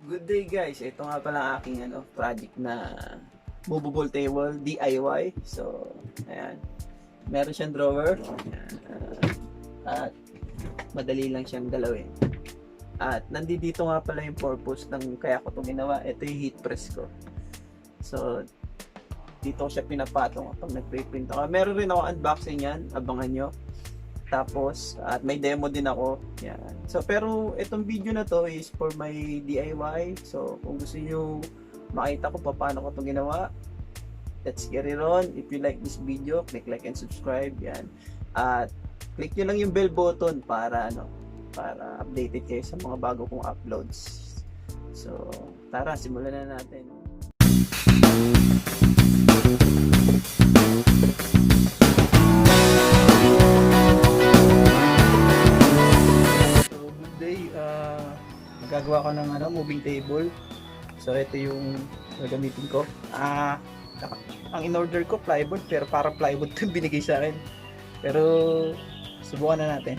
Good day guys, ito nga pala ang aking project na movable table DIY. So, ayan. Meron siyang drawer. Ayan. At madali lang siyang galawin. At nandito nga pala yung purpose ng kaya ko itong ginawa. Ito yung heat press ko. So, dito ko siya pinapatong kapag nagpe-print ako. Meron rin ako unboxing yan, abangan nyo. Tapos, at may demo din ako. Yan. So, pero itong video na to is for my DIY. So, kung gusto nyo makita ko paano ko itong ginawa, let's get it on. If you like this video, click like and subscribe. Yan. At click nyo lang yung bell button para para updated kayo sa mga bago kong uploads. So, tara, simulan na natin. Gagawa ko ng moving table. So ito yung gagamitin ko. Ang in-order ko plywood, pero parang plywood 'yung binigay sa akin. Pero subukan na natin.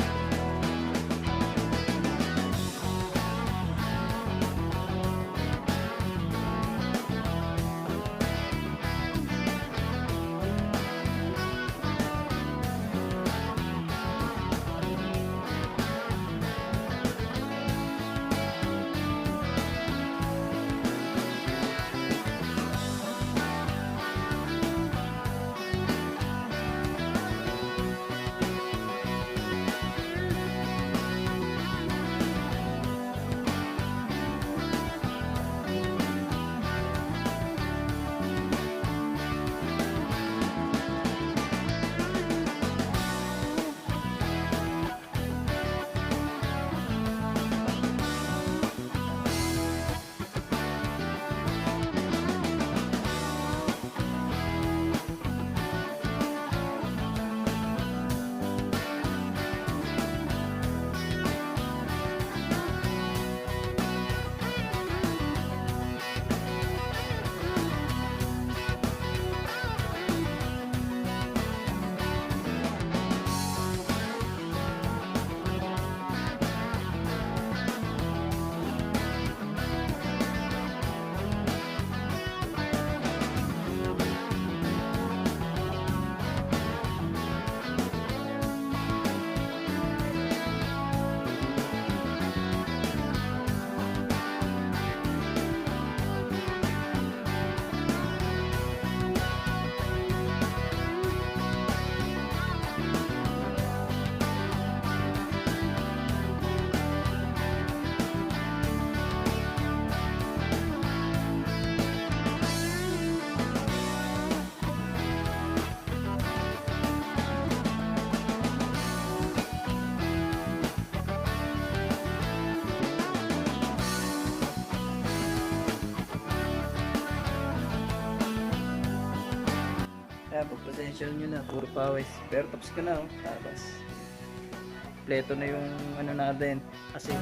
Pag-potential nyo na, puro pawis. Pero tapos ka na, tapos pleto na yung natin. Kasi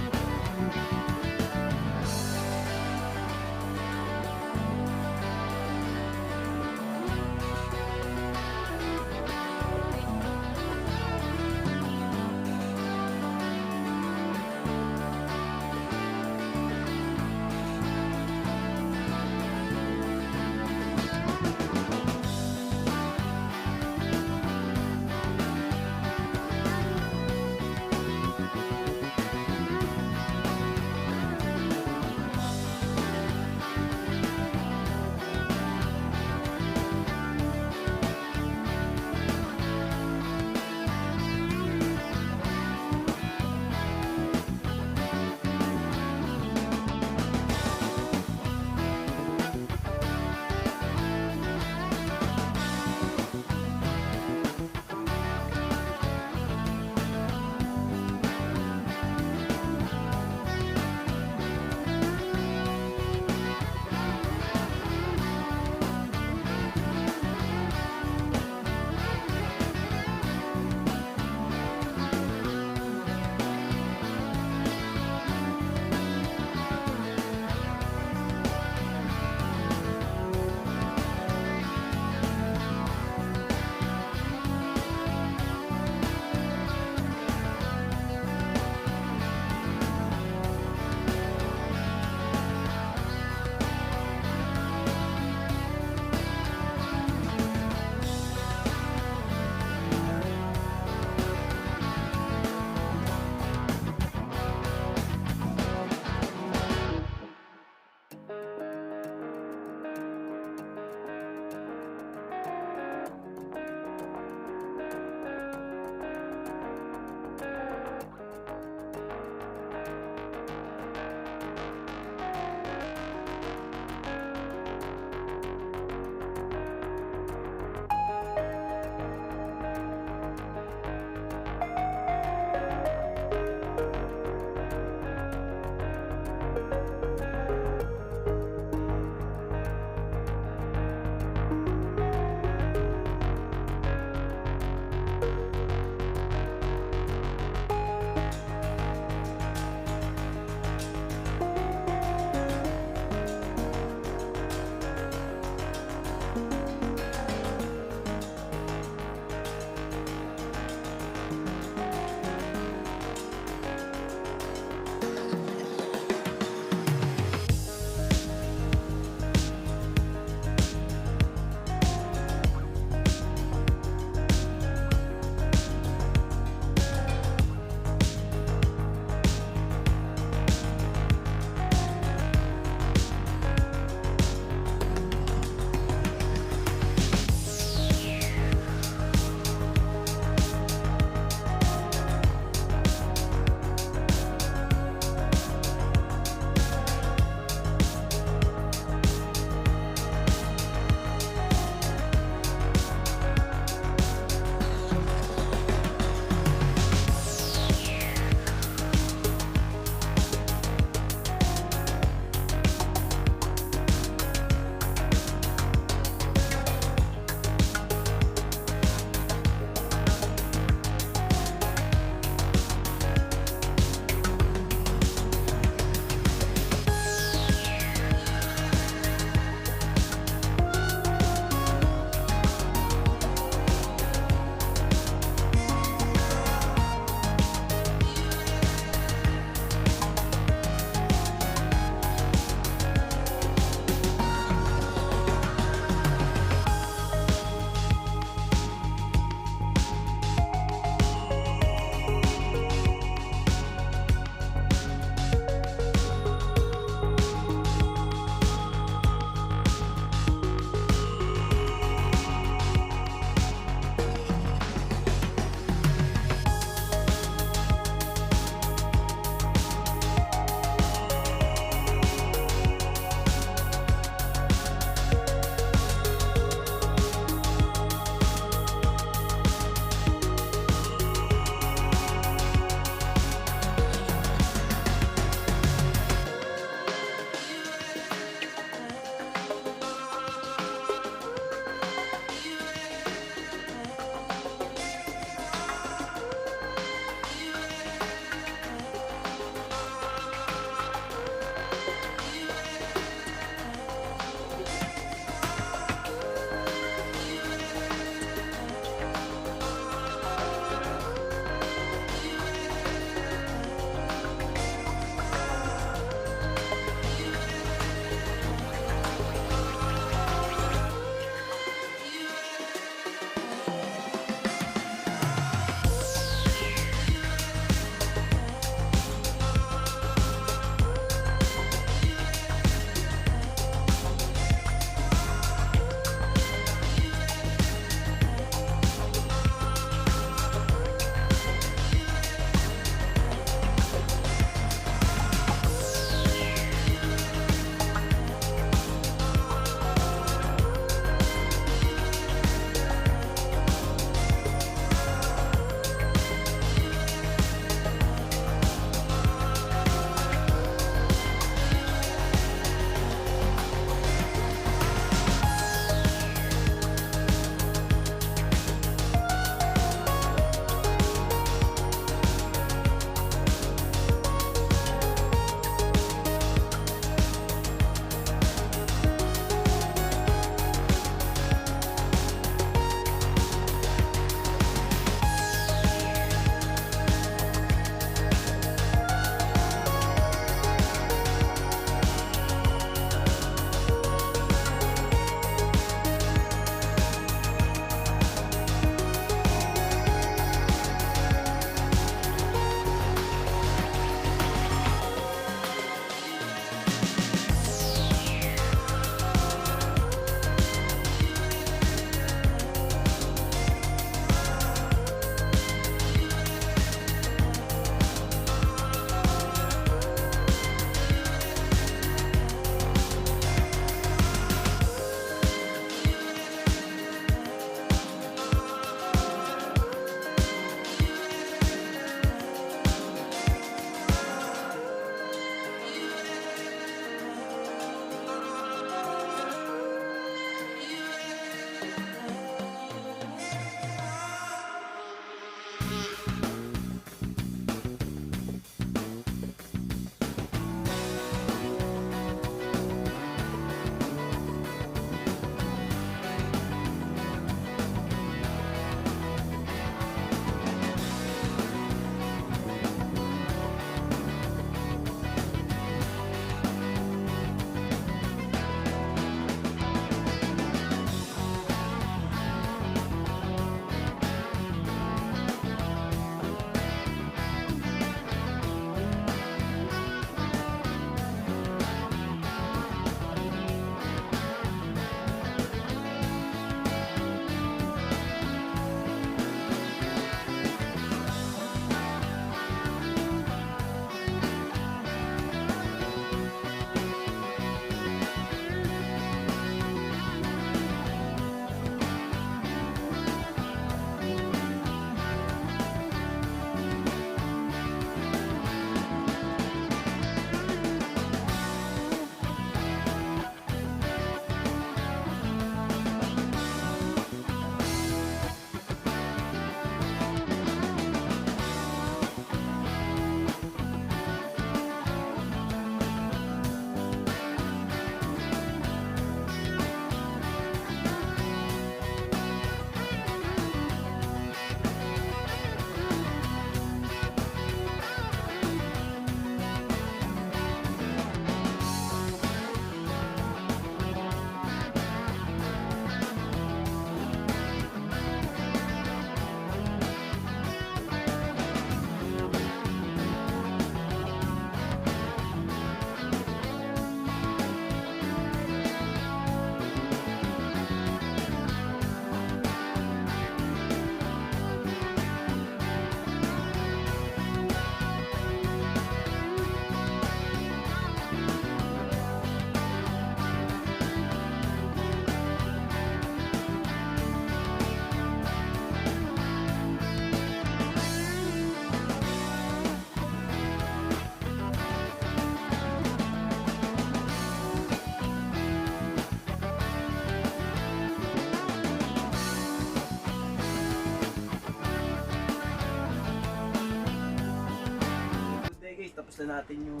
natapos na natin yung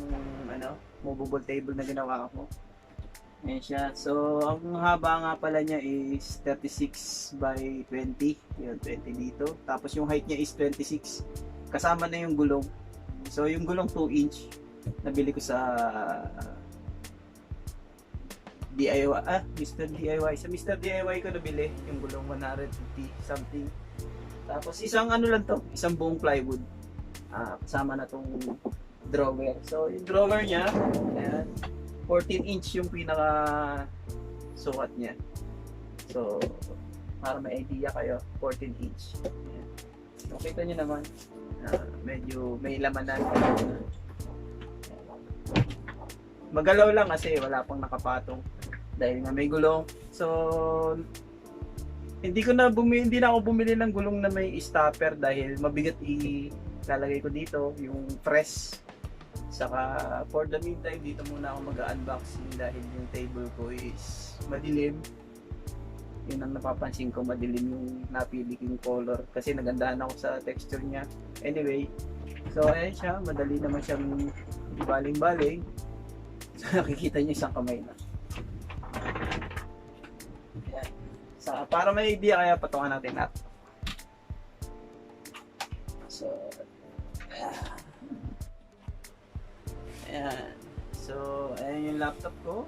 movable table na ginawa ko. Ayan siya. So, ang haba nga pala niya is 36 by 20. Yun, 20 dito. Tapos yung height niya is 26. Kasama na yung gulong. So, yung gulong 2 inch. Nabili ko sa DIY. Mr. DIY. Sa Mr. DIY ko nabili yung gulong 150 something. Tapos isang lang to. Isang buong plywood. Kasama na tong drawer. So, yung drawer niya, ayan. 14 inch yung pinaka sukat niya. So, para may idea kayo, 14 inch. Ayan. So, kita nyo naman, medyo may lamanan. Magalaw lang kasi wala pang nakapatong dahil nga may gulong. So, hindi na ako bumili ng gulong na may stopper dahil mabigat ilalagay ko dito yung press. Saka for the meantime, dito muna ako mag-unboxing dahil yung table ko is madilim. Yun ang napapansin ko, madilim yung napili kong color kasi nagandahan ako sa texture niya. Anyway, so ayan siya, madali naman siyang baling-baling. So nakikita niyo isang kamay na. Ayan. So, para may idea kaya patungan natin natin. So, ayan. So, ayan yung laptop ko.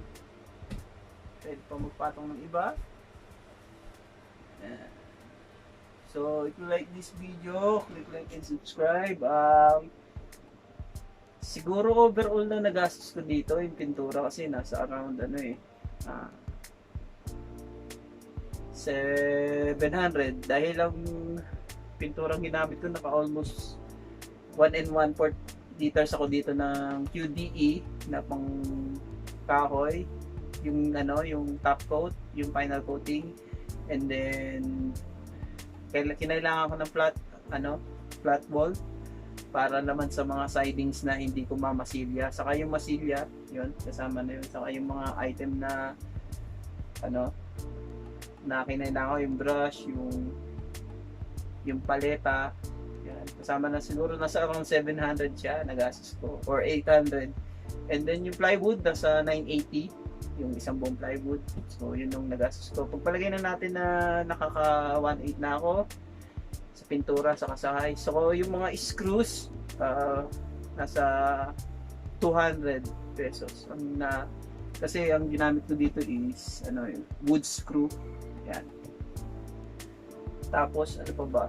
Pwede pa magpatong ng iba. Ayan. So, if you like this video, click like and subscribe. Siguro overall na nagastos ko dito yung pintura kasi nasa around 700 dahil ang pinturang ginamit ko naka almost 1 1/4 liters ako dito ng QDE na pang kahoy, yung yung top coat, yung final coating, and then kinailangan ko ng flat wall para naman sa mga sidings na hindi ko mamasilya. Saka yung masilya, yun, kasama na yun. Saka yung mga item na na kinailangan ko, yung brush, yung paleta, yan. Kasama na siguro nasa around 700 siya nagastos ko or 800. And then yung plywood nasa 980, yung isang buong plywood. So yun yung nagastos ko. Pagpalagay na natin na nakaka 1.8 na ako sa pintura sa kasahay. So yung mga screws nasa 200 pesos. Kasi ang ginamit ko dito is yung wood screw. Yan. Tapos ano pa ba?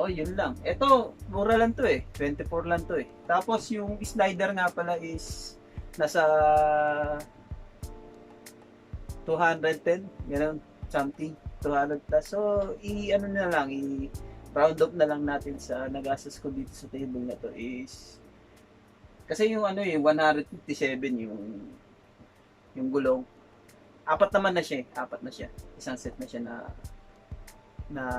Yun lang. Ito, mura lang to 24 lang to Tapos yung slider nga pala is nasa 210, ganun, something, 200 plus. So, round up na lang natin sa nagastos ko dito sa table na to is kasi yung 157 yung gulong. Apat na siya. Isang set na siya na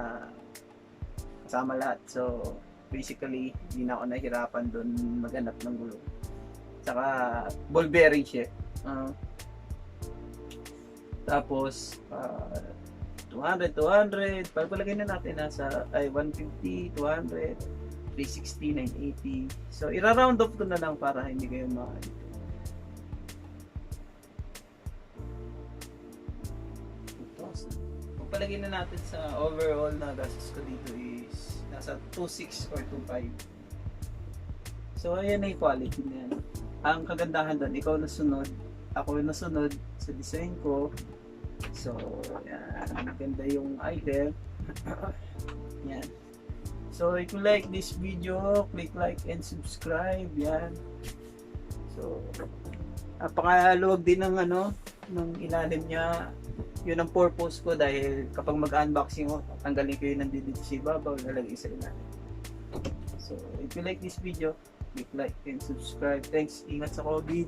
kasama lahat. So, basically, hindi na ako nahirapan doon maghanap ng gulong. Tsaka, ball bearing siya. Tapos, 200, pagpalagay na natin nasa 150, 200, 360, 980. So, ira-round off ko na lang para hindi kayo makalito. Pagpalagay na natin sa overall na gastos ko dito is nasa 2.6 or 2.5. So, ayan na yung quality na yan. Ang kagandahan doon, ikaw nasunod, ako yung nasunod sa design ko. So, yan. Maganda yung item. Yan. So, if you like this video, click like and subscribe. Yan. So, napakaluwag din ng ng ilalim niya. Yun ang purpose ko dahil kapag mag-unboxing ko, tanggalin ko yung nandito sa ibabaw, lalagay sa ilalim. So, if you like this video, click like and subscribe. Thanks. Ingat sa COVID.